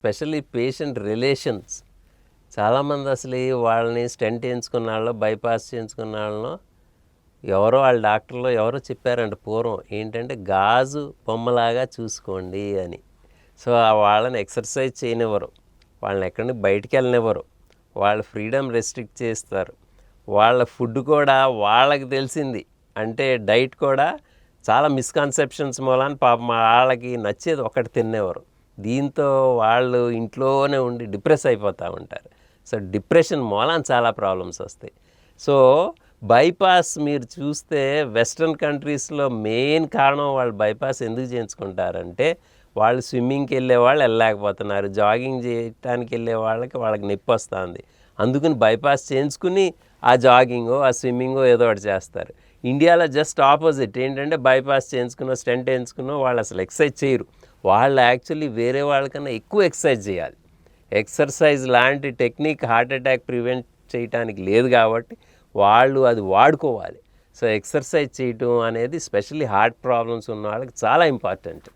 Specially patient relations చాలామంది అసలు వాళ్ళని స్టెంట్ చేయించుకున్న వాళ్ళు బైపాస్ చేయించుకున్న వాళ్ళను ఎవరో వాళ్ళ డాక్టర్లో ఎవరో చెప్పారంట పూర్వం ఏంటంటే గాజు బొమ్మలాగా చూసుకోండి అని. సో వాళ్ళని ఎక్సర్సైజ్ చేయనివ్వరు, వాళ్ళని ఎక్కడికి బయటికి వెళ్ళనివ్వరు, వాళ్ళ ఫ్రీడమ్ రెస్ట్రిక్ట్ చేస్తారు. వాళ్ళ ఫుడ్ కూడా వాళ్ళకి తెలిసింది అంటే డైట్ కూడా చాలా మిస్కన్సెప్షన్స్ మూలాన పాపం వాళ్ళకి నచ్చేది ఒకటి తినేవారు. దీంతో వాళ్ళు ఇంట్లోనే ఉండి డిప్రెస్ అయిపోతూ ఉంటారు. సో డిప్రెషన్ మూలాన చాలా ప్రాబ్లమ్స్ వస్తాయి. సో బైపాస్ మీరు చూస్తే వెస్ట్రన్ కంట్రీస్లో మెయిన్ కారణం వాళ్ళు బైపాస్ ఎందుకు చేయించుకుంటారంటే వాళ్ళు స్విమ్మింగ్కి వెళ్ళే వాళ్ళు వెళ్ళలేకపోతున్నారు, జాగింగ్ చేయడానికి వెళ్ళే వాళ్ళకి నొప్పి వస్తుంది, అందుకని బైపాస్ చేయించుకుని ఆ జాగింగో ఆ స్విమ్మింగో ఏదో ఒకటి చేస్తారు. ఇండియాలో జస్ట్ ఆపోజిట్ ఏంటంటే బైపాస్ చేయించుకున్నో స్టెంట్ వేయించుకున్నో వాళ్ళు అసలు ఎక్సర్సైజ్ చేయరు. వాళ్ళు యాక్చువల్లీ వేరే వాళ్ళకన్నా ఎక్కువ ఎక్సర్సైజ్ చేయాలి. ఎక్సర్సైజ్ లాంటి టెక్నిక్ హార్ట్ అటాక్ ప్రివెంట్ చేయడానికి లేదు కాబట్టి వాళ్ళు అది వాడుకోవాలి. సో ఎక్సర్సైజ్ చేయటం అనేది స్పెషల్లీ హార్ట్ ప్రాబ్లమ్స్ ఉన్న వాళ్ళకి చాలా ఇంపార్టెంట్.